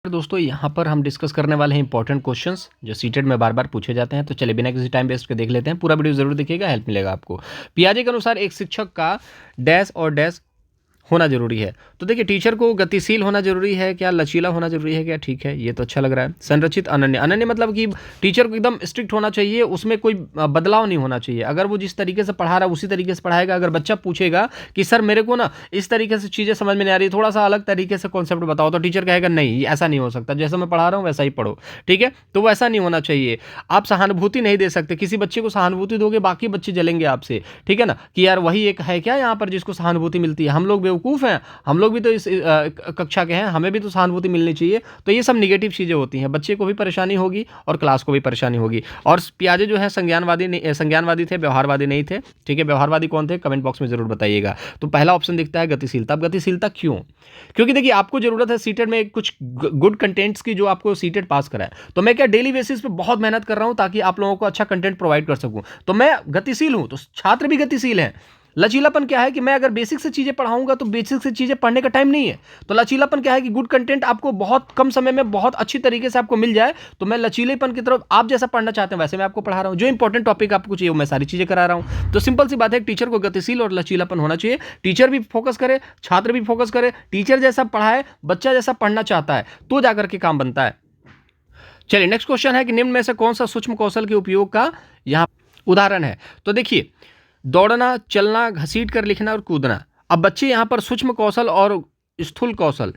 दोस्तों यहाँ पर हम डिस्कस करने वाले हैं इंपॉर्टेंट क्वेश्चंस जो सीटेट में बार बार पूछे जाते हैं। तो चलिए बिना किसी टाइम वेस्ट के देख लेते हैं। पूरा वीडियो जरूर देखिएगा, हेल्प मिलेगा आपको। पियाजे के अनुसार एक शिक्षक का डैश और डैश होना जरूरी है। तो देखिए, टीचर को गतिशील होना जरूरी है क्या, लचीला होना जरूरी है क्या? ठीक है, ये तो अच्छा लग रहा है। संरचित, अनन्य। अनन्य मतलब कि टीचर को एकदम स्ट्रिक्ट होना चाहिए, उसमें कोई बदलाव नहीं होना चाहिए। अगर वो जिस तरीके से पढ़ा रहा है उसी तरीके से पढ़ाएगा। अगर बच्चा पूछेगा कि सर मेरे को ना इस तरीके से चीज़ें समझ में नहीं आ रही, थोड़ा सा अलग तरीके से कॉन्सेप्ट बताओ, तो टीचर कहेगा नहीं ऐसा नहीं हो सकता, जैसा मैं पढ़ा रहा हूँ वैसा ही पढ़ो। ठीक है, तो वैसा नहीं होना चाहिए। आप सहानुभूति नहीं दे सकते। किसी बच्चे को सहानुभूति दोगे बाकी बच्चे जलेंगे आपसे। ठीक है ना, कि यार वही एक है क्या यहाँ पर जिसको सहानुभूति मिलती है, हम लोग बेवकूफ़ हैं, हम लोग भी तो इस कक्षा के हैं, हमें भी तो सहानुभूति मिलनी चाहिए। तो ये सब निगेटिव चीज़ें होती हैं, बच्चे को भी परेशानी होगी और क्लास को भी परेशानी होगी। और पियाजे जो है संज्ञानवादी थे, व्यवहारवादी नहीं थे। ठीक है, व्यवहारवादी कौन थे, कमेंट बॉक्स में जरूर बताइएगा। तो पहला ऑप्शन दिखता है गतिशीलता। अब गतिशीलता क्यों? क्योंकि देखिए, आपको जरूरत है सीटेट में कुछ गुड कंटेंट्स की, जो आपको सीटेट पास कराए। तो मैं क्या डेली बेसिस पे बहुत मेहनत कर रहा हूं ताकि आप लोगों को अच्छा कंटेंट प्रोवाइड कर सकूं। तो मैं गतिशील हूं, तो छात्र भी गतिशील हैं। लचीलापन क्या है कि मैं अगर बेसिक से चीज़ें पढ़ाऊंगा तो बेसिक से चीज़ें पढ़ने का टाइम नहीं है। तो लचीलापन क्या है कि गुड कंटेंट आपको बहुत कम समय में बहुत अच्छी तरीके से आपको मिल जाए। तो मैं लचीलेपन की तरफ, आप जैसा पढ़ना चाहते हैं वैसे मैं आपको पढ़ा रहा हूँ। जो इंपॉर्टेंट टॉपिक आपको चाहिए वो मैं सारी चीज़ें करा रहा हूँ। तो सिंपल सी बात है, टीचर को गतिशील और लचीलापन होना चाहिए। टीचर भी फोकस करे, छात्र भी फोकस करे। टीचर जैसा पढ़ाए, बच्चा जैसा पढ़ना चाहता है, तो जाकर के काम बनता है। चलिए नेक्स्ट क्वेश्चन है कि निम्न में से कौन सा सूक्ष्म कौशल के उपयोग का यहाँ उदाहरण है। तो देखिए, दौड़ना, चलना, घसीट कर लिखना और कूदना। अब बच्चे यहाँ पर सूक्ष्म कौशल और स्थूल कौशल,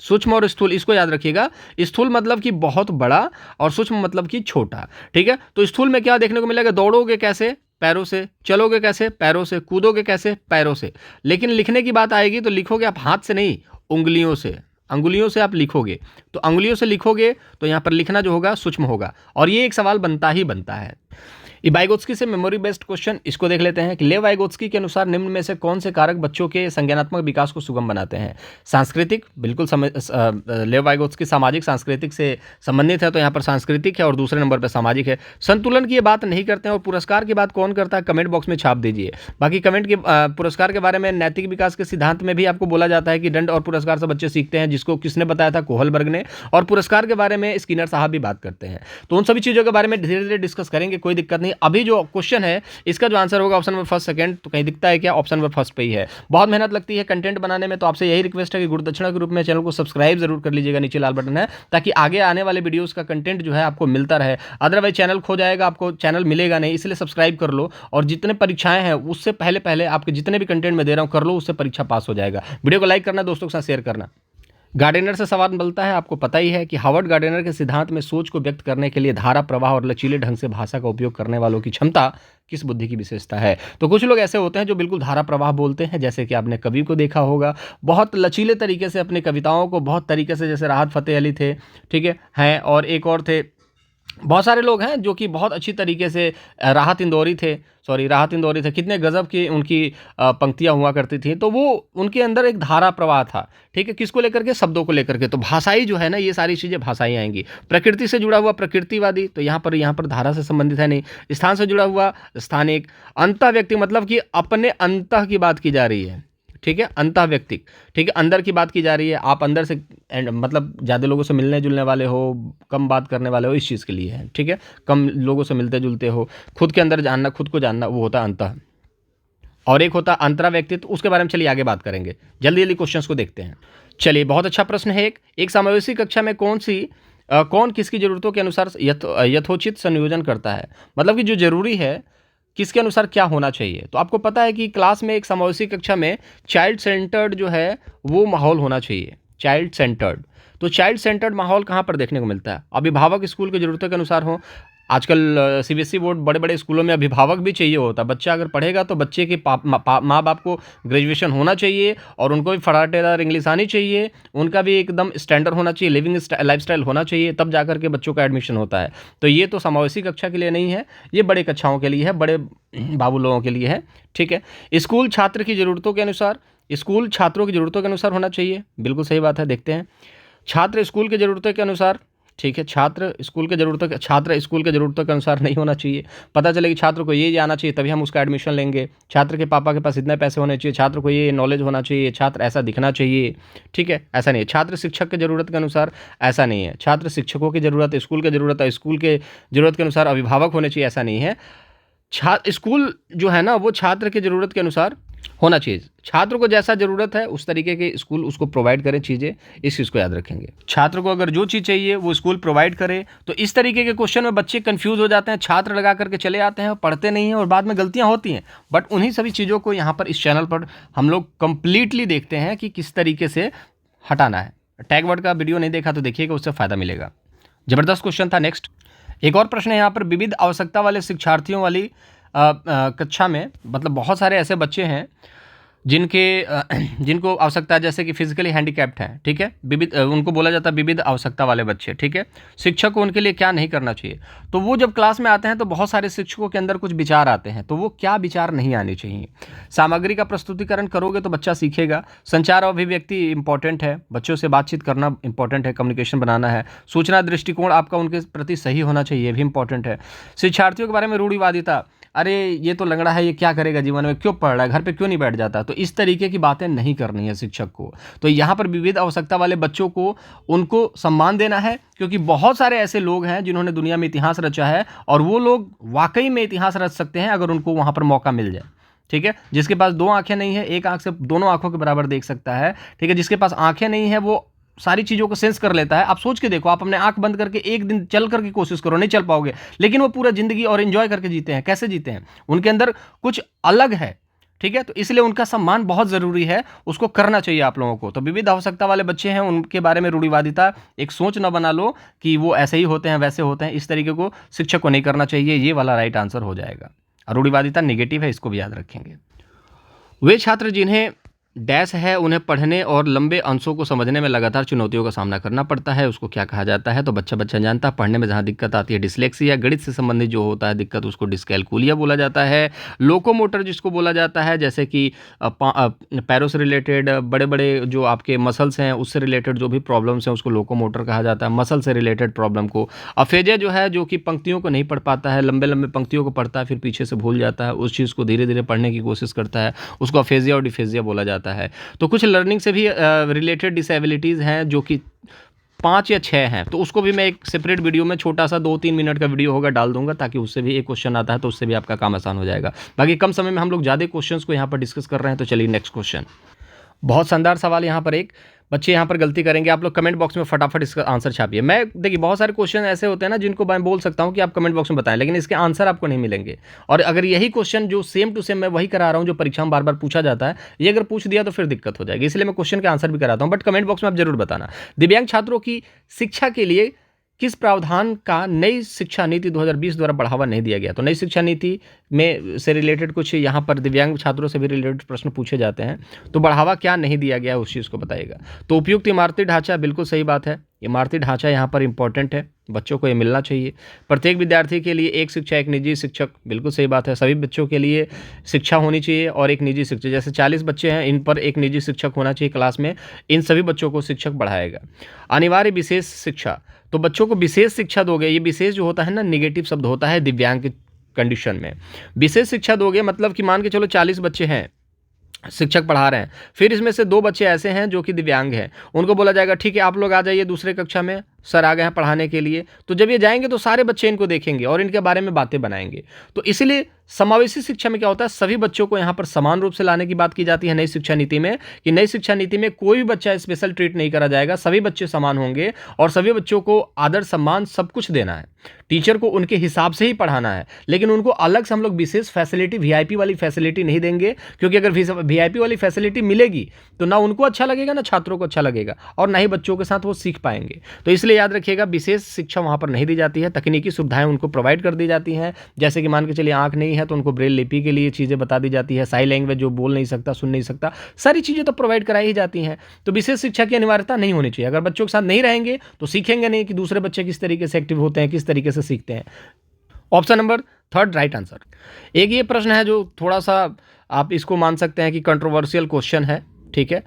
सूक्ष्म और स्थूल, इसको याद रखिएगा। स्थूल मतलब कि बहुत बड़ा और सूक्ष्म मतलब कि छोटा। ठीक है, तो स्थूल में क्या देखने को मिलेगा, दौड़ोगे कैसे, पैरों से, चलोगे कैसे, पैरों से, कूदोगे कैसे, पैरों से। लेकिन लिखने की बात आएगी तो लिखोगे आप हाथ से नहीं, उंगलियों से, अंगुलियों से आप लिखोगे। तो अंगुलियों से लिखोगे तो यहाँ पर लिखना जो होगा सूक्ष्म होगा। और ये एक सवाल बनता ही बनता है। वाइगोत्स्की से मेमोरी बेस्ड क्वेश्चन, इसको देख लेते हैं कि लेव वाइगोत्स्की के अनुसार निम्न में से कौन से कारक बच्चों के संज्ञानात्मक विकास को सुगम बनाते हैं। सांस्कृतिक, बिल्कुल लेव वाइगोत्स्की सामाजिक सांस्कृतिक से संबंधित है, तो यहाँ पर सांस्कृतिक है और दूसरे नंबर पर सामाजिक है। संतुलन की ये बात नहीं करते हैं। और पुरस्कार की बात कौन करता है, कमेंट बॉक्स में छाप दीजिए। बाकी कमेंट के पुरस्कार के बारे में नैतिक विकास के सिद्धांत में भी आपको बोला जाता है कि दंड और पुरस्कार से बच्चे सीखते हैं, जिसको किसने बताया था, कोहलबर्ग ने। और पुरस्कार के बारे में स्किनर साहब भी बात करते हैं। तो उन सभी चीज़ों के बारे में धीरे धीरे डिस्कस करेंगे, कोई दिक्कत नहीं। अभी जो क्वेश्चन है इसका जो आंसर होगा ऑप्शन नंबर फर्स्ट, सेकंड, तो कहीं दिखता है क्या, ऑप्शन नंबर फर्स्ट पे ही है। बहुत मेहनत लगती है कंटेंट बनाने में, तो आपसे यही रिक्वेस्ट है कि गुरुदक्षिणा के रूप में चैनल को सब्सक्राइब जरूर कर लीजिएगा, नीचे लाल बटन है, ताकि आगे आने वाले वीडियोस का कंटेंट जो है आपको मिलता रहे। अदरवाइज चैनल खो जाएगा, आपको चैनल मिलेगा नहीं। इसलिए सब्सक्राइब कर लो, और जितने परीक्षाएं हैं उससे पहले पहले आपके जितने भी कंटेंट में दे रहा हूं कर लो, उससे परीक्षा पास हो जाएगा। वीडियो को लाइक करना, दोस्तों के साथ शेयर करना। गार्डेनर से सवाल मिलता है, आपको पता ही है कि हार्वर्ड गार्डेनर के सिद्धांत में सोच को व्यक्त करने के लिए धारा प्रवाह और लचीले ढंग से भाषा का उपयोग करने वालों की क्षमता किस बुद्धि की विशेषता है। तो कुछ लोग ऐसे होते हैं जो बिल्कुल धारा प्रवाह बोलते हैं, जैसे कि आपने कवि को देखा होगा, बहुत लचीले तरीके से अपनी कविताओं को बहुत तरीके से, जैसे राहत फ़तेह अली थे, ठीक है, हैं, और एक और थे, बहुत सारे लोग हैं जो कि बहुत अच्छी तरीके से, राहत इंदौरी थे, कितने गजब की उनकी पंक्तियां हुआ करती थी। तो वो उनके अंदर एक धारा प्रवाह था। ठीक है, किसको लेकर के, शब्दों को लेकर के। तो भाषाई जो है ना, ये सारी चीज़ें भाषाई आएंगी। प्रकृति से जुड़ा हुआ प्रकृतिवादी, तो यहाँ पर धारा से संबंधित है नहीं। स्थान से जुड़ा हुआ स्थानिक। अंतः व्यक्ति मतलब कि अपने अंतः की बात की जा रही है। ठीक है, अंतः व्यक्तिक, ठीक है, अंदर की बात की जा रही है। आप अंदर से मतलब ज़्यादा लोगों से मिलने जुलने वाले हो, कम बात करने वाले हो, इस चीज़ के लिए है। ठीक है, कम लोगों से मिलते जुलते हो, खुद के अंदर जानना, खुद को जानना, वो होता है अंतः। और एक होता है अंतरा व्यक्तित्व, उसके बारे में चलिए आगे बात करेंगे। जल्दी जल्दी क्वेश्चंस को देखते हैं। चलिए, बहुत अच्छा प्रश्न है। एक समावेशी कक्षा में कौन किसकी ज़रूरतों के अनुसार यथोचित संयोजन करता है। मतलब कि जो जरूरी है किसके अनुसार क्या होना चाहिए। तो आपको पता है कि क्लास में, एक समावेशी कक्षा में चाइल्ड सेंटर्ड जो है वो माहौल होना चाहिए, चाइल्ड सेंटर्ड। तो चाइल्ड सेंटर्ड माहौल कहाँ पर देखने को मिलता है, अभिभावक स्कूल की ज़रूरतों के अनुसार हो। आजकल सीबीएसई बोर्ड, बड़े बड़े स्कूलों में अभिभावक भी चाहिए होता है। बच्चा अगर पढ़ेगा तो बच्चे के माँ बाप को ग्रेजुएशन होना चाहिए, और उनको भी फटाटेदार इंग्लिश आनी चाहिए, उनका भी एकदम स्टैंडर्ड होना चाहिए, लिविंग लाइफस्टाइल होना चाहिए, तब जाकर के बच्चों का एडमिशन होता है। तो ये तो समावेशी कक्षा के लिए नहीं है, ये बड़े कक्षाओं के लिए है, बड़े बाबू लोगों के लिए है। ठीक है, स्कूल छात्र की ज़रूरतों के अनुसार, स्कूल छात्रों की ज़रूरतों के अनुसार होना चाहिए, बिल्कुल सही बात है। देखते हैं, छात्र स्कूल की ज़रूरतों के अनुसार, ठीक है। छात्र स्कूल के ज़रूरतों के अनुसार नहीं होना चाहिए। पता चले कि छात्र को ये आना चाहिए तभी हम उसका एडमिशन लेंगे, छात्र के पापा के पास इतने पैसे होने चाहिए, छात्र को ये नॉलेज होना चाहिए, छात्र ऐसा दिखना चाहिए, ठीक है, ऐसा नहीं है। छात्र शिक्षक के ज़रूरत के अनुसार, ऐसा नहीं है। छात्र शिक्षकों की ज़रूरत, स्कूल की ज़रूरत है, स्कूल के ज़रूरत के अनुसार अभिभावक होने चाहिए, ऐसा नहीं है। स्कूल जो है ना वो छात्र की ज़रूरत के अनुसार होना चाहिए। छात्र को जैसा ज़रूरत है उस तरीके के स्कूल उसको प्रोवाइड करे चीज़ें, इस चीज़ को याद रखेंगे। छात्र को अगर जो चीज़ चाहिए वो स्कूल प्रोवाइड करे। तो इस तरीके के क्वेश्चन में बच्चे कंफ्यूज हो जाते हैं, छात्र लगा करके चले आते हैं, पढ़ते नहीं हैं और बाद में गलतियां होती हैं। बट उन्हीं सभी चीज़ों को यहाँ पर इस चैनल पर हम लोग कंप्लीटली देखते हैं कि किस तरीके से हटाना है। टैग वर्ड का वीडियो नहीं देखा तो देखिएगा, उससे फ़ायदा मिलेगा। ज़बरदस्त क्वेश्चन था। नेक्स्ट एक और प्रश्न है यहाँ पर, विविध आवश्यकता वाले शिक्षार्थियों वाली कक्षा में, मतलब बहुत सारे ऐसे बच्चे हैं जिनको आवश्यकता है, जैसे कि फिजिकली हैंडीकैप्ड हैं, ठीक है, विविध उनको बोला जाता है विविध आवश्यकता वाले बच्चे, ठीक है। शिक्षक को उनके लिए क्या नहीं करना चाहिए, तो वो जब क्लास में आते हैं तो बहुत सारे शिक्षकों के अंदर कुछ विचार आते हैं, तो वो क्या विचार नहीं आने चाहिए। सामग्री का प्रस्तुतिकरण करोगे तो बच्चा सीखेगा। संचार और अभिव्यक्ति इंपॉर्टेंट है, बच्चों से बातचीत करना इंपॉर्टेंट है, कम्युनिकेशन बनाना है। सूचना दृष्टिकोण आपका उनके प्रति सही होना चाहिए, ये भी इंपॉर्टेंट है। शिक्षार्थियों के बारे में रूढ़िवादिता, अरे ये तो लंगड़ा है, ये क्या करेगा जीवन में, क्यों पढ़ रहा है, घर पे क्यों नहीं बैठ जाता, तो इस तरीके की बातें नहीं करनी है शिक्षक को। तो यहाँ पर विविध आवश्यकता वाले बच्चों को उनको सम्मान देना है, क्योंकि बहुत सारे ऐसे लोग हैं जिन्होंने दुनिया में इतिहास रचा है और वो लोग वाकई में इतिहास रच सकते हैं अगर उनको वहाँ पर मौका मिल जाए, ठीक है। जिसके पास 2 आंखें नहीं है, एक आंख से दोनों आंखों के बराबर देख सकता है, ठीक है। जिसके पास आंखें नहीं है वो सारी चीज़ों को सेंस कर लेता है। आप सोच के देखो, आप अपने आंख बंद करके एक दिन चल करके कोशिश करो, नहीं चल पाओगे, लेकिन वो पूरा जिंदगी और एंजॉय करके जीते हैं। कैसे जीते हैं, उनके अंदर कुछ अलग है, ठीक है। तो इसलिए उनका सम्मान बहुत ज़रूरी है, उसको करना चाहिए आप लोगों को। तो विविध आवश्यकता वाले बच्चे हैं, उनके बारे में रूढ़िवादिता एक सोच न बना लो कि वो ऐसे ही होते हैं वैसे होते हैं, इस तरीके को शिक्षक को नहीं करना चाहिए। ये वाला राइट आंसर हो जाएगा। रूढ़िवादिता नेगेटिव है, इसको भी याद रखेंगे। वे छात्र जिन्हें डैश है, उन्हें पढ़ने और लंबे अंशों को समझने में लगातार चुनौतियों का सामना करना पड़ता है, उसको क्या कहा जाता है, तो बच्चा जानता है। पढ़ने में जहाँ दिक्कत आती है डिसलेक्सिया, गणित से संबंधित जो होता है दिक्कत उसको डिस्कैलकुलिया बोला जाता है। लोकोमोटर जिसको बोला जाता है, जैसे कि पैरों से रिलेटेड बड़े बड़े जो आपके मसल्स हैं उससे रिलेटेड जो भी प्रॉब्लम्स हैं उसको लोकोमोटर कहा जाता है, मसल से रिलेटेड प्रॉब्लम को। अफेजिया जो है जो कि पंक्तियों को नहीं पढ़ पाता है, लंबे लंबे पंक्तियों को पढ़ता है फिर पीछे से भूल जाता है, उस चीज़ को धीरे धीरे पढ़ने की कोशिश करता है, उसको अफेजिया और डिफेजिया बोला जाता है। तो कुछ लर्निंग से भी रिलेटेड डिसेबिलिटीज़ हैं जो कि 5 या 6 हैं, तो उसको भी मैं एक सेपरेट वीडियो में छोटा सा 2-3 मिनट का वीडियो होगा डाल दूंगा, ताकि उससे भी एक क्वेश्चन आता है तो उससे भी आपका काम आसान हो जाएगा। बाकी कम समय में हम लोग ज़्यादा क्वेश्चंस को यहाँ पर डिस्कस कर रहे हैं, तो चलिए नेक्स्ट क्वेश्चन। बहुत शानदार सवाल यहाँ पर, एक बच्चे यहाँ पर गलती करेंगे, आप लोग कमेंट बॉक्स में फटाफट इसका आंसर छापिए। मैं देखिए बहुत सारे क्वेश्चन ऐसे होते हैं ना जिनको मैं बोल सकता हूँ कि आप कमेंट बॉक्स में बताएं, लेकिन इसके आंसर आपको नहीं मिलेंगे। और अगर यही क्वेश्चन जो सेम टू सेम मैं वही करा रहा हूँ जो परीक्षा में बार बार पूछा जाता है, ये अगर पूछ दिया तो फिर दिक्कत हो जाएगी, इसलिए मैं क्वेश्चन के आंसर भी कराता हूँ। बट कमेंट बॉक्स में आप जरूर बताना। दिव्यांग छात्रों की शिक्षा के लिए किस प्रावधान का नई शिक्षा नीति 2020 द्वारा बढ़ावा नहीं दिया गया, तो नई शिक्षा नीति में से रिलेटेड कुछ यहाँ पर दिव्यांग छात्रों से भी रिलेटेड प्रश्न पूछे जाते हैं, तो बढ़ावा क्या नहीं दिया गया उस चीज़ को बताइएगा। तो उपयुक्त इमारती ढांचा, बिल्कुल सही बात है, इमारती ढांचा यहाँ पर इंपॉर्टेंट है, बच्चों को ये मिलना चाहिए। प्रत्येक विद्यार्थी के लिए एक शिक्षा एक निजी शिक्षक, बिल्कुल सही बात है, सभी बच्चों के लिए शिक्षा होनी चाहिए और एक निजी शिक्षक। जैसे 40 बच्चे हैं, इन पर एक निजी शिक्षक होना चाहिए क्लास में, इन सभी बच्चों को शिक्षक बढ़ाएगा। अनिवार्य विशेष शिक्षा, तो बच्चों को विशेष शिक्षा दोगे, ये विशेष जो होता है ना निगेटिव शब्द होता है दिव्यांग की कंडीशन में। विशेष शिक्षा दोगे मतलब कि मान के चलो 40 बच्चे हैं, शिक्षक पढ़ा रहे हैं, फिर इसमें से 2 बच्चे ऐसे हैं जो कि दिव्यांग हैं, उनको बोला जाएगा ठीक है आप लोग आ जाइए दूसरे कक्षा में, सर आ गए हैं पढ़ाने के लिए। तो जब ये जाएंगे तो सारे बच्चे इनको देखेंगे और इनके बारे में बातें बनाएंगे। तो इसलिए समावेशी शिक्षा में क्या होता है, सभी बच्चों को यहाँ पर समान रूप से लाने की बात की जाती है नई शिक्षा नीति में, कि नई शिक्षा नीति में कोई भी बच्चा स्पेशल ट्रीट नहीं करा जाएगा, सभी बच्चे समान होंगे और सभी बच्चों को आदर सम्मान सब कुछ देना है। टीचर को उनके हिसाब से ही पढ़ाना है, लेकिन उनको अलग से हम लोग विशेष फैसिलिटी वीआईपी वाली फैसिलिटी नहीं देंगे, क्योंकि अगर वीआईपी वाली फैसिलिटी मिलेगी तो ना उनको अच्छा लगेगा ना छात्रों को अच्छा लगेगा और ना ही बच्चों के साथ वो सीख पाएंगे। तो इसलिए याद रखिएगा विशेष शिक्षा वहाँ पर नहीं दी जाती है, तकनीकी सुविधाएं उनको प्रोवाइड कर दी जाती हैं। जैसे कि मान के चलिए आंख नहीं है तो उनको ब्रेल लिपि के लिए चीज़ें बता दी जाती है, साइन लैंग्वेज जो बोल नहीं सकता सुन नहीं सकता, सारी चीज़ें तो प्रोवाइड कराई ही जाती हैं। तो विशेष शिक्षा की अनिवार्यता नहीं होनी चाहिए। अगर बच्चों के साथ नहीं रहेंगे तो सीखेंगे नहीं कि दूसरे बच्चे किस तरीके से एक्टिव होते हैं, किस तरीके से सीखते हैं। Option number 3 right answer. एक ये प्रश्न है जो थोड़ा सा आप इसको मान सकते हैं कि कंट्रोवर्शियल क्वेश्चन है, ठीक है,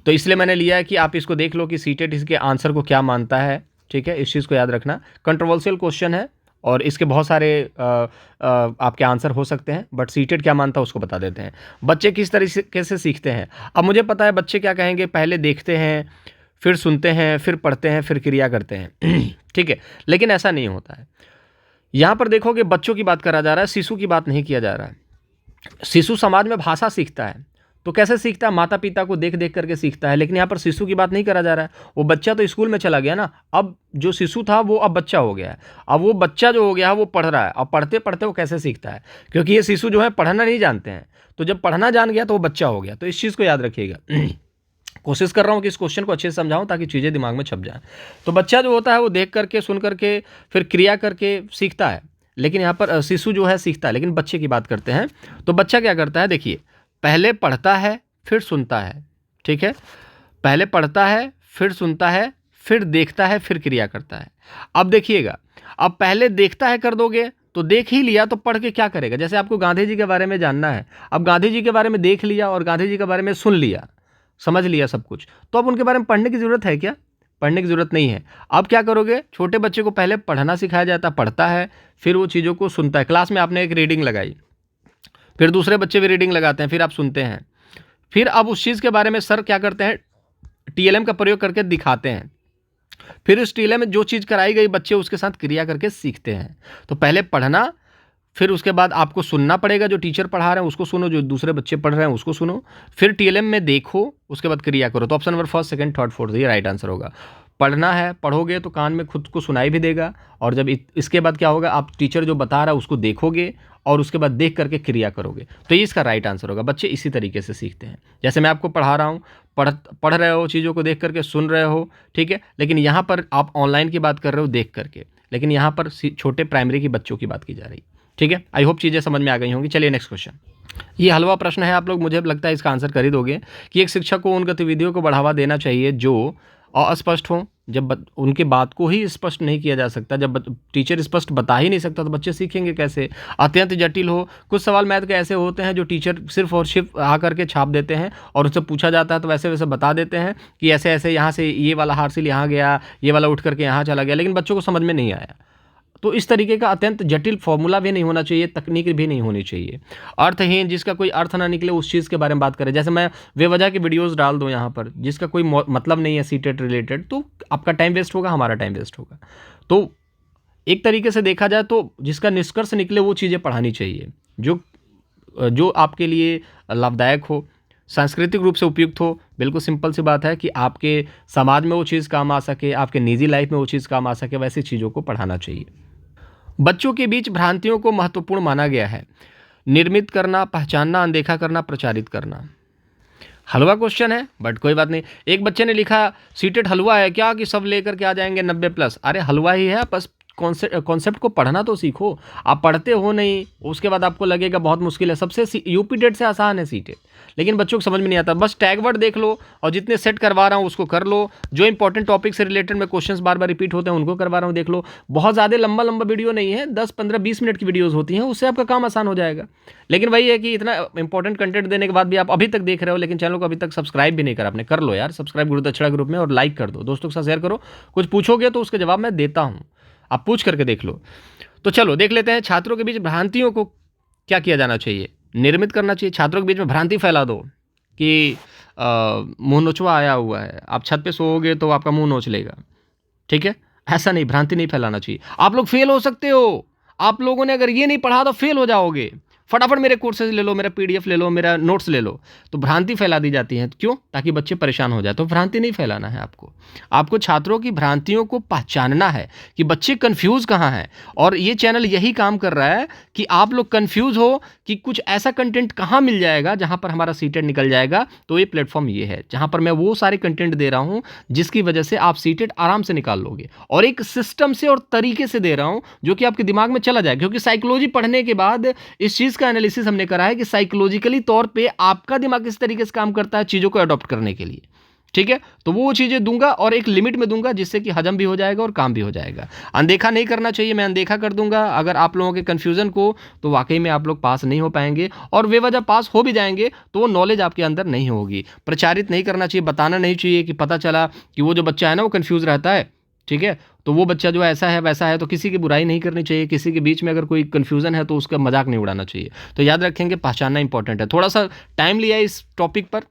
तो इसलिए मैंने लिया है कि आप इसको देख लो कि सीटेट इसके आंसर को क्या मानता है, ठीक है, इस चीज़ को याद रखना। कंट्रोवर्शियल क्वेश्चन है और इसके बहुत सारे आपके आंसर हो सकते हैं, बट सीटेट क्या मानता है उसको बता देते हैं। बच्चे किस तरीके से सीखते हैं? अब मुझे पता है बच्चे क्या कहेंगे, पहले देखते हैं, फिर सुनते हैं, फिर पढ़ते हैं, फिर क्रिया करते हैं। ठीक है, लेकिन ऐसा नहीं होता है। यहाँ पर देखोगे बच्चों की बात करा जा रहा है, शिशु की बात नहीं किया जा रहा है। शिशु समाज में भाषा सीखता है, तो कैसे सीखता है? माता पिता को देख देख करके सीखता है। लेकिन यहाँ पर शिशु की बात नहीं करा जा रहा है। वो बच्चा तो स्कूल में चला गया ना, अब जो शिशु था वो अब बच्चा हो गया है। अब वो बच्चा जो हो गया है वो पढ़ रहा है। अब पढ़ते पढ़ते वो कैसे सीखता है? क्योंकि ये शिशु जो है पढ़ना नहीं जानते हैं, तो जब पढ़ना जान गया तो वो बच्चा हो गया। तो इस चीज़ को याद रखिएगा। कोशिश कर रहा हूँ कि इस क्वेश्चन को अच्छे से समझाऊं ताकि चीज़ें दिमाग में छप जाएं। तो बच्चा जो होता है वो देख करके, सुन करके, फिर क्रिया करके सीखता है। लेकिन यहाँ पर शिशु जो है सीखता है, लेकिन बच्चे की बात करते हैं। तो बच्चा क्या करता है? देखिए, पहले पढ़ता है, फिर सुनता है। ठीक है, पहले पढ़ता है, फिर सुनता है, फिर देखता है, फिर क्रिया करता है। अब देखिएगा, अब पहले देखता है कर दोगे तो देख ही लिया, तो पढ़ के क्या करेगा? जैसे आपको गांधी जी के बारे में जानना है, अब गांधी जी के बारे में देख लिया और गांधी जी के बारे में सुन लिया, समझ लिया सब कुछ, तो अब उनके बारे में पढ़ने की ज़रूरत है क्या? पढ़ने की ज़रूरत नहीं है। अब क्या करोगे? छोटे बच्चे को पहले पढ़ना सिखाया जाता है, पढ़ता है, फिर वो चीज़ों को सुनता है। क्लास में आपने एक रीडिंग लगाई, फिर दूसरे बच्चे भी रीडिंग लगाते हैं, फिर आप सुनते हैं, फिर अब उस चीज़ के बारे में सर क्या करते हैं? टीएलएम का प्रयोग करके दिखाते हैं। फिर उस टीएलएम में जो चीज़ कराई गई बच्चे उसके साथ क्रिया करके सीखते हैं। तो पहले पढ़ना, फिर उसके बाद आपको सुनना पड़ेगा, जो टीचर पढ़ा रहे हैं उसको सुनो, जो दूसरे बच्चे पढ़ रहे हैं उसको सुनो, फिर टीएलएम में देखो, उसके बाद क्रिया करो। तो option number first, second, third, fourth ये राइट आंसर होगा। पढ़ना है, पढ़ोगे तो कान में खुद को सुनाई भी देगा, और जब इसके बाद क्या होगा, आप टीचर जो बता रहा है उसको देखोगे और उसके बाद देख करके क्रिया करोगे। तो ये इसका राइट आंसर होगा। बच्चे इसी तरीके से सीखते हैं। जैसे मैं आपको पढ़ा रहा हूँ, पढ़ रहे हो, चीज़ों को देख करके सुन रहे हो, ठीक है। लेकिन यहाँ पर आप ऑनलाइन की बात कर रहे हो देख करके, लेकिन यहाँ पर छोटे प्राइमरी की बच्चों की बात की जा रही। ठीक है, आई होप चीज़ें समझ में आ गई होंगी। चलिए नेक्स्ट क्वेश्चन। ये हलवा प्रश्न है, आप लोग मुझे लगता है इसका आंसर कर ही दोगे कि एक शिक्षक को उन गतिविधियों को बढ़ावा देना चाहिए जो अस्पष्ट हो। जब उनके बात को ही स्पष्ट नहीं किया जा सकता, जब टीचर स्पष्ट बता ही नहीं सकता तो बच्चे सीखेंगे कैसे? अत्यंत जटिल हो, कुछ सवाल मैथ के ऐसे होते हैं जो टीचर सिर्फ और सिर्फ आ करके छाप देते हैं और उससे पूछा जाता है तो वैसे वैसे बता देते हैं कि ऐसे ऐसे यहाँ से ये वाला हार्सिल यहाँ गया, ये वाला उठ करके यहाँ चला गया, लेकिन बच्चों को समझ में नहीं आया। तो इस तरीके का अत्यंत जटिल फॉर्मूला भी नहीं होना चाहिए, तकनीक भी नहीं होनी चाहिए। अर्थहीन, जिसका कोई अर्थ ना निकले उस चीज़ के बारे में बात करें। जैसे मैं बेवजह की वीडियोस डाल दूं यहाँ पर जिसका कोई मतलब नहीं है सीटेट रिलेटेड, तो आपका टाइम वेस्ट होगा, हमारा टाइम वेस्ट होगा। तो एक तरीके से देखा जाए तो जिसका निष्कर्ष निकले वो चीज़ें पढ़ानी चाहिए जो आपके लिए लाभदायक हो, सांस्कृतिक रूप से उपयुक्त हो। बिल्कुल सिंपल सी बात है कि आपके समाज में वो चीज़ काम आ सके, आपके निजी लाइफ में वो चीज़ काम आ सके, वैसी चीज़ों को पढ़ाना चाहिए। बच्चों के बीच भ्रांतियों को महत्वपूर्ण माना गया है। निर्मित करना, पहचानना, अनदेखा करना, प्रचारित करना। हलवा क्वेश्चन है बट कोई बात नहीं। एक बच्चे ने लिखा सीटेट हलवा है क्या कि सब लेकर के आ जाएंगे 90+। अरे हलवा ही है, बस कॉन्सेप्ट को पढ़ना तो सीखो। आप पढ़ते हो नहीं, उसके बाद आपको लगेगा बहुत मुश्किल है। सबसे यूपी टेट से आसान है सीटेट, लेकिन बच्चों को समझ में नहीं आता। बस टैग वर्ड देख लो और जितने सेट करवा रहा हूँ उसको कर लो। जो इंपॉर्टेंट टॉपिक से रिलेटेड में क्वेश्चंस बार बार रिपीट होते हैं उनको करवा रहा हूँ, देख लो। बहुत ज़्यादा लंबा वीडियो नहीं है, 10, 15, 20 मिनट की वीडियोज़ होती हैं, उससे आपका काम आसान हो जाएगा। लेकिन वही है कि इतना इंपॉर्टेंट कंटेंट देने के बाद भी आप अभी तक देख रहे हो लेकिन चैनल को अभी तक सब्सक्राइब भी नहीं करा आपने, कर लो यार सब्सक्राइब गुरु दक्षिणा ग्रुप में, और लाइक कर दो, दोस्तों के साथ शेयर करो। कुछ पूछोगे तो उसके जवाब मैं देता हूँ, आप पूछ करके देख लो। तो चलो देख लेते हैं, छात्रों के बीच भ्रांतियों को क्या किया जाना चाहिए? निर्मित करना चाहिए। छात्रों के बीच में भ्रांति फैला दो कि मुंह नोचवा आया हुआ है, आप छत पे सोओगे तो आपका मुंह नोच लेगा, ठीक है। ऐसा नहीं, भ्रांति नहीं फैलाना चाहिए। आप लोग फेल हो सकते हो, आप लोगों ने अगर ये नहीं पढ़ा तो फेल हो जाओगे। फटाफट मेरे कोर्सेज ले लो, मेरा PDF ले लो, मेरा नोट्स ले लो। तो भ्रांति फैला दी जाती है, क्यों? ताकि बच्चे परेशान हो जाए। तो भ्रांति नहीं फैलाना है आपको छात्रों की भ्रांतियों को पहचानना है कि बच्चे कंफ्यूज कहाँ हैं। और ये चैनल यही काम कर रहा है कि आप लोग कंफ्यूज हो कि कुछ ऐसा कंटेंट कहाँ मिल जाएगा जहाँ पर हमारा सीटेट निकल जाएगा। तो ये प्लेटफॉर्म ये है जहाँ पर मैं वो सारे कंटेंट दे रहा हूँ जिसकी वजह से आप सीटेट आराम से निकाल लोगे, और एक सिस्टम से और तरीके से दे रहा हूँ जो कि आपके दिमाग में चला जाए। क्योंकि साइकोलॉजी पढ़ने के बाद इस चीज़ का एनालिसिस हमने करा है कि साइकोलॉजिकली तौर पे आपका दिमाग किस तरीके से काम करता है चीज़ों को अडॉप्ट करने के लिए, ठीक है। तो वो चीज़ें दूंगा और एक लिमिट में दूंगा जिससे कि हजम भी हो जाएगा और काम भी हो जाएगा। अनदेखा नहीं करना चाहिए, मैं अनदेखा कर दूंगा अगर आप लोगों के कन्फ्यूज़न को, तो वाकई में आप लोग पास नहीं हो पाएंगे, और बेवजह पास हो भी जाएंगे तो वो नॉलेज आपके अंदर नहीं होगी। प्रचारित नहीं करना चाहिए, बताना नहीं चाहिए कि पता चला कि वो जो बच्चा है ना वो कन्फ्यूज़ रहता है, ठीक है। तो वो बच्चा जो ऐसा है वैसा है, तो किसी की बुराई नहीं करनी चाहिए, किसी के बीच में अगर कोई कन्फ्यूज़न है तो उसका मजाक नहीं उड़ाना चाहिए। तो याद रखेंगे, पहचानना इंपॉर्टेंट है। थोड़ा सा टाइम लिया इस टॉपिक पर,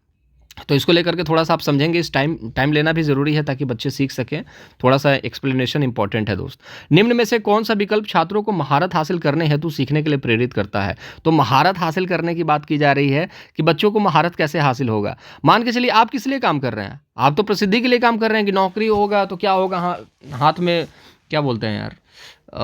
तो इसको लेकर के थोड़ा सा आप समझेंगे। इस टाइम लेना भी ज़रूरी है ताकि बच्चे सीख सकें। थोड़ा सा एक्सप्लेनेशन इंपॉर्टेंट है दोस्त। निम्न में से कौन सा विकल्प छात्रों को महारत हासिल करने हेतु सीखने के लिए प्रेरित करता है? तो महारत हासिल करने की बात की जा रही है कि बच्चों को महारत कैसे हासिल होगा। मान के चलिए आप किस लिए काम कर रहे हैं? आप तो प्रसिद्धि के लिए काम कर रहे हैं कि नौकरी होगा तो क्या होगा, हाथ में क्या बोलते हैं यार,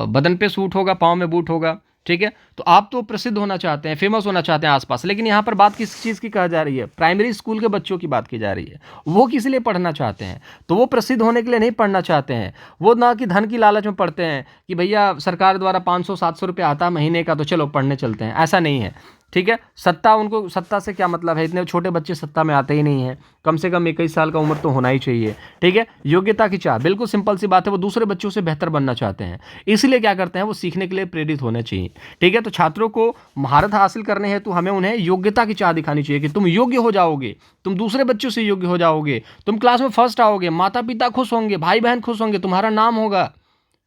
बदन पे सूट होगा, पाँव में बूट होगा, ठीक है। तो आप तो प्रसिद्ध होना चाहते हैं, फेमस होना चाहते हैं आसपास, लेकिन यहाँ पर बात किस चीज़ की कहा जा रही है? प्राइमरी स्कूल के बच्चों की बात की जा रही है। वो किस लिए पढ़ना चाहते हैं? तो वो प्रसिद्ध होने के लिए नहीं पढ़ना चाहते हैं। वो ना कि धन की लालच में पढ़ते हैं कि भैया सरकार द्वारा 500-700 रुपये आता है महीने का, तो चलो पढ़ने चलते हैं, ऐसा नहीं है, ठीक है। सत्ता से क्या मतलब है? इतने छोटे बच्चे सत्ता में आते ही नहीं हैं। कम से कम 21 साल का उम्र तो होना ही चाहिए, ठीक है। योग्यता की चाह, बिल्कुल सिंपल सी बात है, वो दूसरे बच्चों से बेहतर बनना चाहते हैं, इसलिए क्या करते हैं, वो सीखने के लिए प्रेरित होने चाहिए, ठीक है। तो छात्रों को महारत हासिल करने हैं तो हमें उन्हें योग्यता की चाह दिखानी चाहिए कि तुम योग्य हो जाओगे, तुम दूसरे बच्चों से योग्य हो जाओगे, तुम क्लास में फर्स्ट आओगे, माता पिता खुश होंगे, भाई बहन खुश होंगे, तुम्हारा नाम होगा,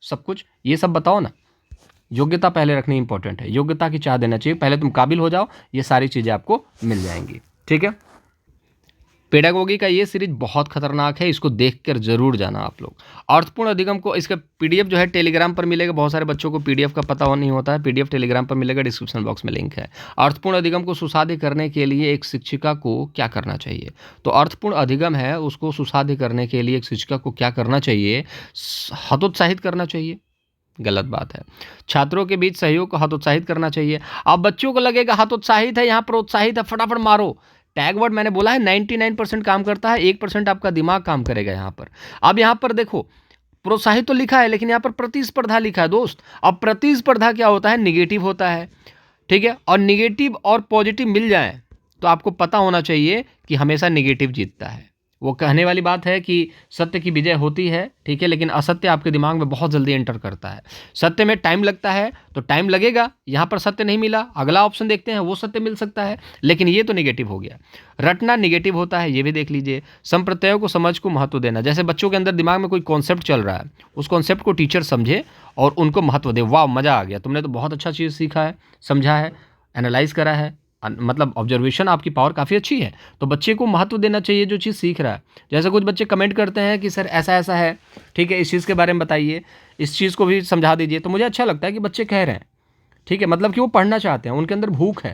सब कुछ ये सब बताओ ना। योग्यता पहले रखनी इंपॉर्टेंट है, योग्यता की चाह देना चाहिए, पहले तुम काबिल हो जाओ, ये सारी चीज़ें आपको मिल जाएंगी, ठीक है। पेडागोगी का ये सीरीज बहुत खतरनाक है, इसको देखकर जरूर जाना आप लोग। अर्थपूर्ण अधिगम को, इसका पीडीएफ जो है टेलीग्राम पर मिलेगा। बहुत सारे बच्चों को पीडीएफ का पता नहीं होता है, पीडीएफ टेलीग्राम पर मिलेगा, डिस्क्रिप्शन बॉक्स में लिंक है। अर्थपूर्ण अधिगम को सुसाध्य करने के लिए एक शिक्षिका को क्या करना चाहिए? तो अर्थपूर्ण अधिगम है, उसको सुसाध्य करने के लिए एक शिक्षिका को क्या करना चाहिए? हतोत्साहित करना चाहिए, गलत बात है। छात्रों के बीच सहयोग को हतोत्साहित करना चाहिए। अब बच्चों को लगेगा हतोत्साहित है, यहाँ प्रोत्साहित है, फटाफट मारो। टैग वर्ड मैंने बोला है 99% काम करता है, 1% आपका दिमाग काम करेगा यहाँ पर। अब यहाँ पर देखो, प्रोत्साहित तो लिखा है लेकिन यहाँ पर प्रतिस्पर्धा लिखा है दोस्त। अब प्रतिस्पर्धा क्या होता है? निगेटिव होता है, ठीक है। और निगेटिव और पॉजिटिव मिल जाए तो आपको पता होना चाहिए कि हमेशा निगेटिव जीतता है। वो कहने वाली बात है कि सत्य की विजय होती है, ठीक है, लेकिन असत्य आपके दिमाग में बहुत जल्दी एंटर करता है। सत्य में टाइम लगता है, तो टाइम लगेगा। यहाँ पर सत्य नहीं मिला, अगला ऑप्शन देखते हैं, वो सत्य मिल सकता है, लेकिन ये तो निगेटिव हो गया। रटना निगेटिव होता है, ये भी देख लीजिए। संप्रत्ययों को समझ को महत्व देना, जैसे बच्चों के अंदर दिमाग में कोई कॉन्सेप्ट चल रहा है, उस कॉन्सेप्ट को टीचर समझे और उनको महत्व दे। वाह, मज़ा आ गया, तुमने तो बहुत अच्छा चीज़ सीखा है, समझा है, एनालाइज करा है, मतलब ऑब्जर्वेशन आपकी पावर काफ़ी अच्छी है। तो बच्चे को महत्व देना चाहिए जो चीज़ सीख रहा है। जैसे कुछ बच्चे कमेंट करते हैं कि सर ऐसा ऐसा है, ठीक है, इस चीज़ के बारे में बताइए, इस चीज़ को भी समझा दीजिए। तो मुझे अच्छा लगता है कि बच्चे कह रहे हैं, ठीक है, मतलब कि वो पढ़ना चाहते हैं, उनके अंदर भूख है,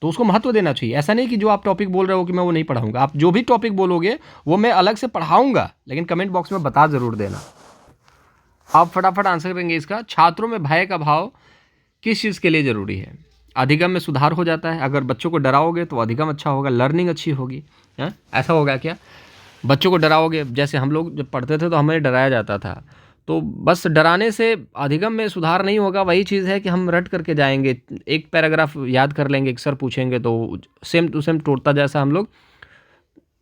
तो उसको महत्व देना चाहिए। ऐसा नहीं कि जो आप टॉपिक बोल रहे हो कि मैं वो नहीं पढ़ाऊंगा। आप जो भी टॉपिक बोलोगे वो मैं अलग से पढ़ाऊंगा, लेकिन कमेंट बॉक्स में बता ज़रूर देना। आप फटाफट आंसर करेंगे इसका। छात्रों में भय का भाव किस चीज़ के लिए ज़रूरी है? अधिगम में सुधार हो जाता है। अगर बच्चों को डराओगे तो अधिगम अच्छा होगा, लर्निंग अच्छी होगी। ऐसा होगा क्या? बच्चों को डराओगे, जैसे हम लोग जब पढ़ते थे तो हमें डराया जाता था, तो बस डराने से अधिगम में सुधार नहीं होगा। वही चीज़ है कि हम रट करके जाएंगे, एक पैराग्राफ याद कर लेंगे, एक सर पूछेंगे तो सेम टू सेम तोड़ता जैसा हम लोग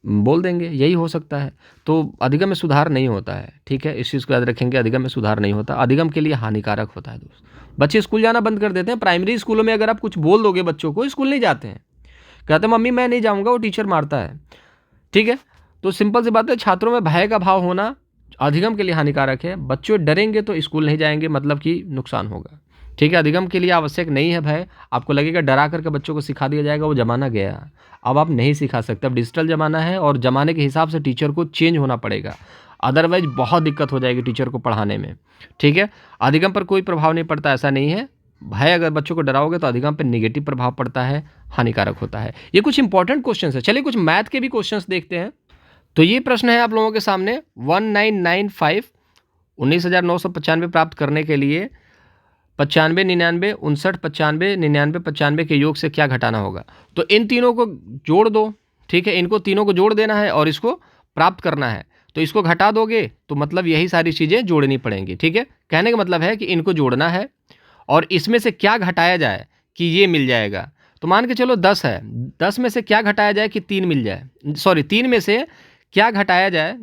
बोल देंगे, यही हो सकता है। तो अधिगम में सुधार नहीं होता है, ठीक है, इस चीज़ को याद रखेंगे, अधिगम में सुधार नहीं होता, अधिगम के लिए हानिकारक होता है दोस्त। बच्चे स्कूल जाना बंद कर देते हैं। प्राइमरी स्कूलों में अगर आप कुछ बोल दोगे बच्चों को, स्कूल नहीं जाते हैं, कहते हैं मम्मी मैं नहीं जाऊँगा, वो टीचर मारता है, ठीक है। तो सिंपल सी बात है, छात्रों में भय का भाव होना अधिगम के लिए हानिकारक है। बच्चे डरेंगे तो स्कूल नहीं जाएंगे, मतलब कि नुकसान होगा, ठीक है। अधिगम के लिए आवश्यक नहीं है भय। आपको लगेगा डरा करके बच्चों को सिखा दिया जाएगा, वो ज़माना गया, अब आप नहीं सिखा सकते। अब डिजिटल ज़माना है और ज़माने के हिसाब से टीचर को चेंज होना पड़ेगा, अदरवाइज बहुत दिक्कत हो जाएगी टीचर को पढ़ाने में, ठीक है। अधिगम पर कोई प्रभाव नहीं पड़ता, ऐसा नहीं है। भय, अगर बच्चों को डराओगे तो अधिगम पर नेगेटिव प्रभाव पड़ता है, हानिकारक होता है। ये कुछ इंपॉर्टेंट क्वेश्चन है। चलिए कुछ मैथ के भी क्वेश्चन देखते हैं। तो ये प्रश्न है आप लोगों के सामने, 1995 19,995 प्राप्त करने के लिए 95, 99, 59, 95, 99, 95 के योग से क्या घटाना होगा? तो इन तीनों को जोड़ दो, ठीक है, इनको तीनों को जोड़ देना है और इसको प्राप्त करना है। तो इसको घटा दोगे तो मतलब यही सारी चीज़ें जोड़नी पड़ेंगी, ठीक है। कहने का मतलब है कि इनको जोड़ना है और इसमें से क्या घटाया जाए कि ये मिल जाएगा। तो मान के चलो 10 है, 10 में से क्या घटाया जाए कि 3 मिल जाए, सॉरी 3 में से क्या घटाया जाए,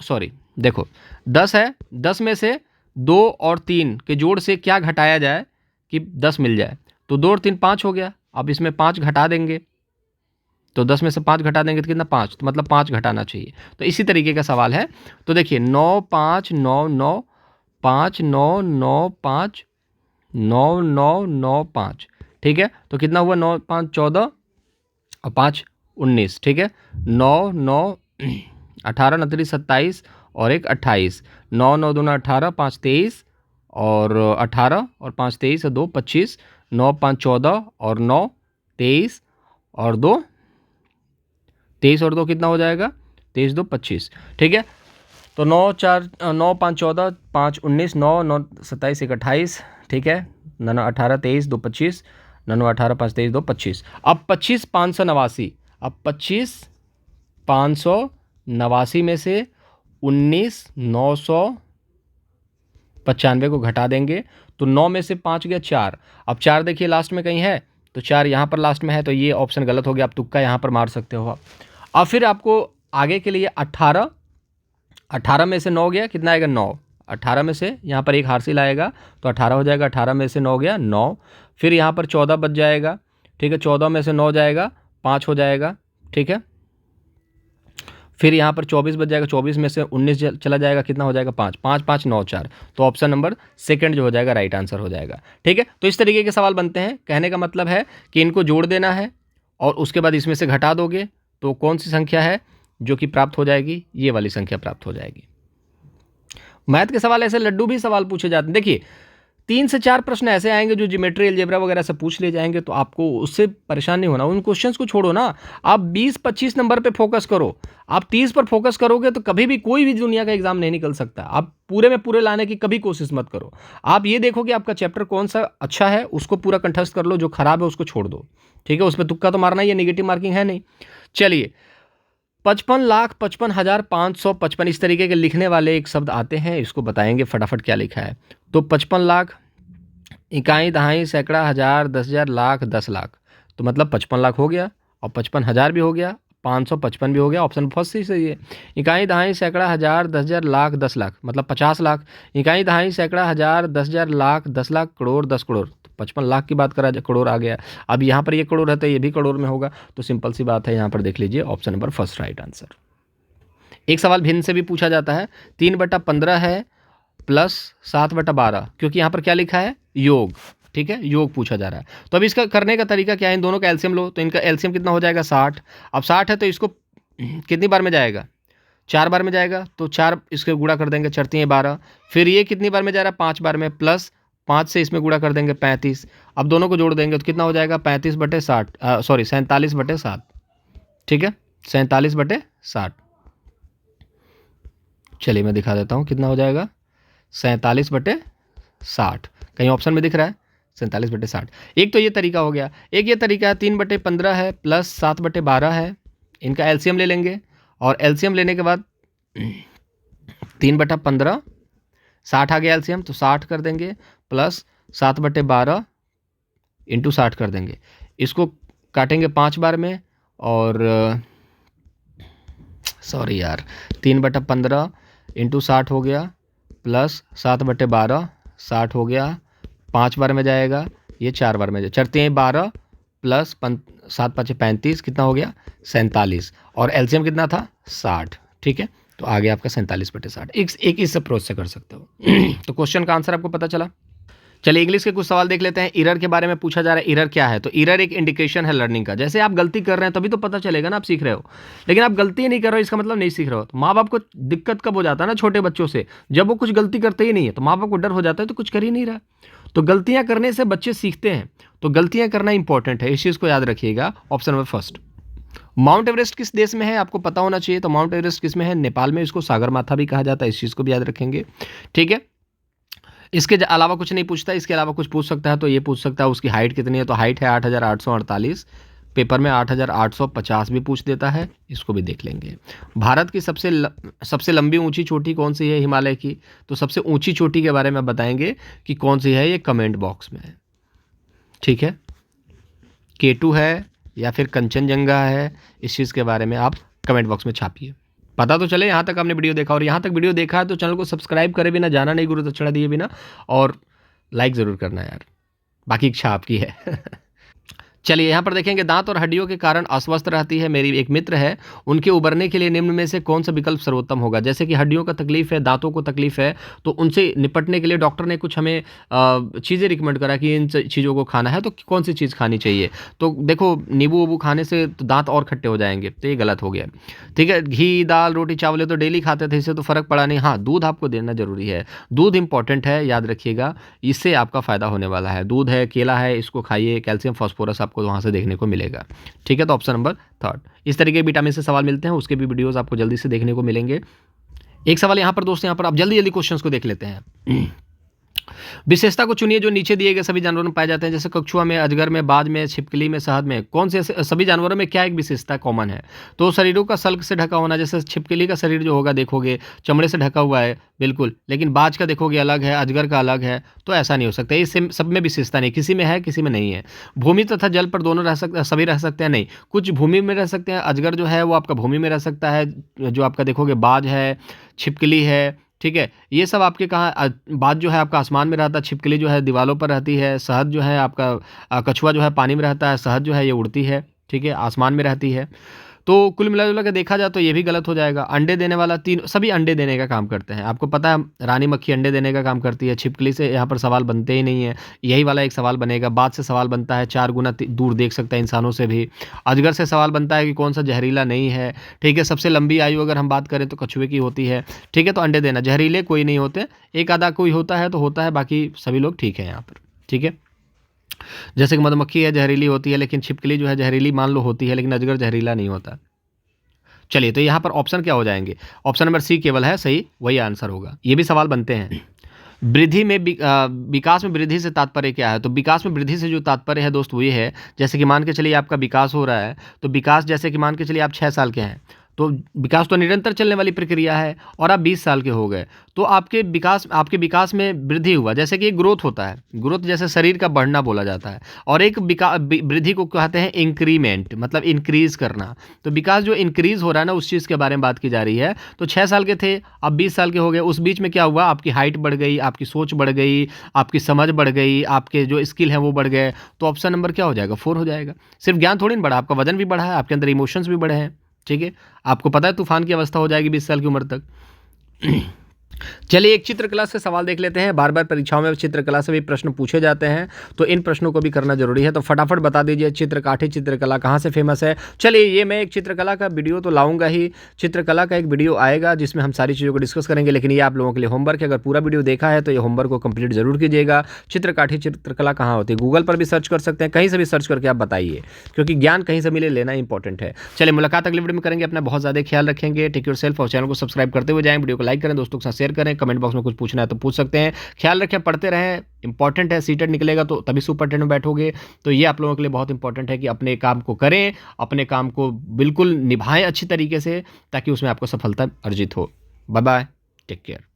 सॉरी देखो 10 है, 10 में से 2 और 3 के जोड़ से क्या घटाया जाए कि 10 मिल जाए। तो 2 और 3 5 हो गया। अब इसमें 5 घटा देंगे तो 10 में से 5 घटा देंगे तो कितना 5, तो मतलब 5 घटाना चाहिए। तो इसी तरीके का सवाल है। तो देखिए 9 5 9 9 5 9 9 5 9 9 9 5, ठीक है। तो कितना हुआ 9 5 14 और 5 19, ठीक है। 9 9 18 29 27 और एक 28, 9 9 2 18, 5 23 और 18 और 5 23 और 2 25, 9 5 14 और 9 23 और 2 23 और 2 कितना हो जाएगा 23 2 25, ठीक है। तो 9 4 9 5 14 5 19 9 9 27 1 28, ठीक है। 9 18 23 2 25, 9 18 5 23 2 25। अब 25 589, अब 25 589 में से 19 995 को घटा देंगे तो 9 में से 5 गया 4। अब 4 देखिए लास्ट में कहीं है, तो 4 यहाँ पर लास्ट में है, तो ये ऑप्शन गलत हो गया। आप तुक्का यहाँ पर मार सकते हो। अब फिर आपको आगे के लिए 18 में से 9 गया, कितना आएगा 9। 18 में से यहाँ पर एक हासिल आएगा तो 18 हो जाएगा। 18 में से 9 गया 9। फिर यहाँ पर 14 बच जाएगा, ठीक है। 14 में से 9 जाएगा 5 हो जाएगा, ठीक है। फिर यहाँ पर 24 बच जाएगा। 24 में से 19 चला जाएगा, कितना हो जाएगा 5 5 5 9 4। तो ऑप्शन नंबर सेकंड जो हो जाएगा राइट आंसर हो जाएगा, ठीक है। तो इस तरीके के सवाल बनते हैं। कहने का मतलब है कि इनको जोड़ देना है और उसके बाद इसमें से घटा दोगे तो कौन सी संख्या है जो कि प्राप्त हो जाएगी, ये वाली संख्या प्राप्त हो जाएगी। मैथ के सवाल ऐसे लड्डू भी सवाल पूछे जाते हैं। देखिए 3 से 4 प्रश्न ऐसे आएंगे जो ज्योमेट्री अलजेब्रा वगैरह से पूछ लिए जाएंगे, तो आपको उससे परेशान नहीं होना। उन क्वेश्चंस को छोड़ो ना, आप 20-25 नंबर पे फोकस करो। आप 30 पर फोकस करोगे तो कभी भी कोई भी दुनिया का एग्जाम नहीं निकल सकता। आप पूरे में पूरे लाने की कभी कोशिश मत करो। आप ये देखो कि आपका चैप्टर कौन सा अच्छा है, उसको पूरा कंठस्थ कर लो, जो खराब है उसको छोड़ दो, ठीक है। उसमें तुक्का तो मारना ही है, नेगेटिव मार्किंग है नहीं। चलिए 55,55,555 इस तरीके के लिखने वाले एक शब्द आते हैं, इसको बताएंगे फटाफट क्या लिखा है। तो 55 लाख, इकाई दहाई सैकड़ा हज़ार 10,000 लाख 10 लाख, तो मतलब 55 लाख हो गया और 55,000 भी हो गया, 555 भी हो गया। ऑप्शन फर्स्ट ही सही है। इकाई दहाई सैकड़ा हज़ार 10,000 लाख 10 लाख मतलब 50 लाख। इकाई दहाई सैकड़ा हज़ार 10,000 लाख 10 लाख करोड़ 10 करोड़, तो 55 लाख की बात करा, करोड़ आ गया। अब यहाँ पर ये करोड़ है तो ये भी करोड़ में होगा, तो सिंपल सी बात है, यहाँ पर देख लीजिए option number first right answer. एक सवाल भिन्न से भी पूछा जाता है। 3/15 है प्लस 7/12, क्योंकि यहाँ पर क्या लिखा है योग, ठीक है, योग पूछा जा रहा है। तो अब इसका करने का तरीका क्या है, इन दोनों का एलसीएम लो, तो इनका एलसीएम कितना हो जाएगा 60। अब 60 है तो इसको कितनी बार में जाएगा 4 बार में जाएगा, तो 4 इसके गुणा कर देंगे, 4 × 12। फिर ये कितनी बार में जा रहा है 5 बार में, प्लस 5 से इसमें गुणा कर देंगे 35। अब दोनों को जोड़ देंगे तो कितना हो जाएगा 35/60 सॉरी 47/7, ठीक है 47/60। चलिए मैं दिखा देता हूँ कितना हो जाएगा 47/60। कहीं ऑप्शन में दिख रहा है 47/60। एक तो ये तरीका हो गया। एक ये तरीका है 3/15 है प्लस 7/12 है, इनका एलसीएम ले लेंगे और एलसीएम लेने के बाद 3/15 60 आ गया एलसीएम, तो 60 कर देंगे प्लस 7/12 इंटू 60 कर देंगे। इसको काटेंगे 5 बार में और सॉरी यार 3/15 इंटू 60 हो गया प्लस 7/12 60 हो गया, 5 बार में जाएगा, ये 4 बार में जाएगा। 4 × 12 प्लस 7 × 5 = 35, कितना हो गया 47 और एलसीएम कितना था 60, ठीक है। तो आ गया आपका 47/60। एक इस अप्रोच से कर सकते हो। तो क्वेश्चन का आंसर आपको पता चला। चलिए इंग्लिश के कुछ सवाल देख लेते हैं। एरर के बारे में पूछा जा रहा है। एरर क्या है, तो एरर एक इंडिकेशन है लर्निंग का। जैसे आप गलती कर रहे हैं तभी तो पता चलेगा ना आप सीख रहे हो, लेकिन आप गलती नहीं कर रहे हो इसका मतलब नहीं सीख रहे हो। तो माँ बाप को दिक्कत कब हो जाता है ना छोटे बच्चों से, जब वो कुछ गलती करते ही नहीं है तो माँ बाप को डर हो जाता है तो कुछ कर ही नहीं रहा। तो गलतियां करने से बच्चे सीखते हैं, तो गलतियां करना इंपॉर्टेंट है, इस चीज़ को याद रखिएगा। Option number first. Mount Everest किस देश में है आपको पता होना चाहिए। तो माउंट एवरेस्ट किस में है, नेपाल में। इसको सागरमाथा भी कहा जाता है, इस चीज़ को भी याद रखेंगे, ठीक है। इसके अलावा कुछ नहीं पूछता, इसके अलावा कुछ पूछ सकता है तो ये पूछ सकता है उसकी हाइट कितनी है। तो हाइट है 8,848, पेपर में 8,850 भी पूछ देता है, इसको भी देख लेंगे। भारत की सबसे लंबी ऊंची चोटी कौन सी है हिमालय की, तो सबसे ऊंची चोटी के बारे में बताएंगे कि कौन सी है, ये कमेंट बॉक्स में है, ठीक है। K2 है या फिर कंचनजंगा है, इस चीज़ के बारे में आप कमेंट बॉक्स में छापिए, पता तो चले। यहाँ तक आपने वीडियो देखा और यहाँ तक वीडियो देखा है तो चैनल को सब्सक्राइब करे बिना जाना नहीं, गुरु दक्षिणा दिए बिना, और लाइक ज़रूर करना यार, बाकी इच्छा आपकी है। चलिए यहाँ पर देखेंगे, दांत और हड्डियों के कारण अस्वस्थ रहती है मेरी एक मित्र है, उनके उबरने के लिए निम्न में से कौन सा विकल्प सर्वोत्तम होगा। जैसे कि हड्डियों का तकलीफ है, दांतों को तकलीफ है, तो उनसे निपटने के लिए डॉक्टर ने कुछ हमें चीज़ें रिकमेंड करा कि इन चीज़ों को खाना है, तो कौन सी चीज़ खानी चाहिए। तो देखो, नींबू वबू खाने से तो दांत और खट्टे हो जाएंगे, तो ये गलत हो गया। ठीक है, घी दाल रोटी चावल तो डेली खाते थे, इससे तो फ़र्क पड़ा नहीं। हाँ, दूध आपको देना जरूरी है, दूध इंपॉर्टेंट है, याद रखिएगा, इससे आपका फ़ायदा होने वाला है। दूध है, केला है, इसको खाइए, कैल्शियम फॉस्फोरस आपको वहाँ से देखने को मिलेगा। ठीक है, तो ऑप्शन नंबर 3। इस तरीके के विटामिन से सवाल मिलते हैं, उसके भी वीडियोस आपको जल्दी से देखने को मिलेंगे। एक सवाल यहाँ पर दोस्तों, यहाँ पर आप जल्दी जल्दी क्वेश्चंस को देख लेते हैं। विशेषता को चुनिए जो नीचे दिए गए सभी जानवरों में पाए जाते हैं, जैसे कछुआ में, अजगर में, बाज में, छिपकली में, शहद में। कौन से सभी जानवरों में क्या एक विशेषता कॉमन है। तो शरीरों का सल्क से ढका होना, जैसे छिपकली का शरीर जो होगा देखोगे चमड़े से ढका हुआ है बिल्कुल, लेकिन बाज का देखोगे अलग है, अजगर का अलग है, तो ऐसा नहीं हो सकता। ये सब में विशेषता नहीं, किसी में है किसी में नहीं है। भूमि तथा जल पर दोनों रह सकते, सभी रह सकते हैं नहीं, कुछ भूमि में रह सकते हैं। अजगर जो है वो आपका भूमि में रह सकता है, जो आपका देखोगे बाज है, छिपकली है। ठीक है, ये सब आपके कहाँ, बाज जो है आपका आसमान में रहता है, छिपकली जो है दीवारों पर रहती है, शहद जो है आपका, कछुआ जो है पानी में रहता है, शहद जो है ये उड़ती है, ठीक है, आसमान में रहती है। तो कुल मिला जुला के देखा जाए तो ये भी गलत हो जाएगा। अंडे देने वाला, तीन सभी अंडे देने का काम करते हैं, आपको पता है, रानी मक्खी अंडे देने का काम करती है। छिपकली से यहाँ पर सवाल बनते ही नहीं है, यही वाला एक सवाल बनेगा। बाज से सवाल बनता है, 4 गुना दूर देख सकता है इंसानों से भी। अजगर से सवाल बनता है कि कौन सा जहरीला नहीं है। ठीक है, सबसे लंबी आयु अगर हम बात करें तो कछुए की होती है। ठीक है, तो अंडे देना, जहरीले कोई नहीं होते, एक आधा कोई होता है तो होता है, बाकी सभी लोग ठीक है यहाँ पर। ठीक है, जैसे कि मधुमक्खी है जहरीली होती है, लेकिन छिपकली जो है जहरीली मान लो होती है, लेकिन अजगर जहरीला नहीं होता। चलिए, तो यहाँ पर ऑप्शन क्या हो जाएंगे, ऑप्शन नंबर सी केवल है सही, वही आंसर होगा। ये भी सवाल बनते हैं। वृद्धि में विकास में वृद्धि से तात्पर्य क्या है। तो विकास में वृद्धि से जो तात्पर्य है दोस्त वो ये है, जैसे कि मान के चलिए आपका विकास हो रहा है, तो विकास जैसे कि मान के चलिए आप 6 साल के हैं, तो विकास तो निरंतर चलने वाली प्रक्रिया है, और आप 20 साल के हो गए, तो आपके विकास में वृद्धि हुआ, जैसे कि ग्रोथ होता है, ग्रोथ जैसे शरीर का बढ़ना बोला जाता है, और एक वृद्धि को कहते हैं इंक्रीमेंट, मतलब इंक्रीज करना। तो विकास जो इंक्रीज हो रहा है ना, उस चीज़ के बारे में बात की जा रही है। तो 6 साल के थे, अब 20 साल के हो गए, उस बीच में क्या हुआ, आपकी हाइट बढ़ गई, आपकी सोच बढ़ गई, आपकी समझ बढ़ गई, आपके जो स्किल हैं वो बढ़ गए। तो ऑप्शन नंबर क्या हो जाएगा, 4 हो जाएगा। सिर्फ ज्ञान थोड़ी ना बढ़ा, आपका वजन भी बढ़ा है, आपके अंदर इमोशंस भी बढ़े हैं। ठीक है, आपको पता है तूफान की अवस्था हो जाएगी 20 साल की उम्र तक। चलिए, एक चित्रकला से सवाल देख लेते हैं। बार बार परीक्षाओं में चित्रकला से भी प्रश्न पूछे जाते हैं, तो इन प्रश्नों को भी करना जरूरी है। तो फटाफट बता दीजिए, चित्रकाठी चित्रकला कहाँ से फेमस है। चलिए, ये मैं एक चित्रकला का वीडियो तो लाऊंगा ही, चित्रकला का एक वीडियो आएगा जिसमें हम सारी चीज़ों को डिस्कस करेंगे, लेकिन ये आप लोगों के लिए होमवर्क है। अगर पूरा वीडियो देखा है तो ये होमवर्क को कंप्लीट जरूर कीजिएगा। चित्रकाठी चित्रकला कहाँ होती है, गूगल पर भी सर्च कर सकते हैं, कहीं से भी सर्च करके आप बताइए, क्योंकि ज्ञान कहीं से मिले लेना इंपॉर्टेंट है। चलिए, मुलाकात अगली वीडियो में करेंगे। अपना बहुत ज़्यादा ख्याल रखेंगे। टेक योर सेल्फ, और चैनल को सब्सक्राइब करते हुए जाएं, वीडियो को लाइक करें, दोस्तों के साथ शेयर करें, कमेंट बॉक्स में कुछ पूछना है तो पूछ सकते हैं। ख्याल रखें, पढ़ते रहें, इंपॉर्टेंट है। सीटेट निकलेगा तो तभी सुपर 10 में बैठोगे, तो ये आप लोगों के लिए बहुत इंपॉर्टेंट है कि अपने काम को करें, अपने काम को बिल्कुल निभाएं अच्छी तरीके से, ताकि उसमें आपको सफलता अर्जित हो। Bye bye, take care.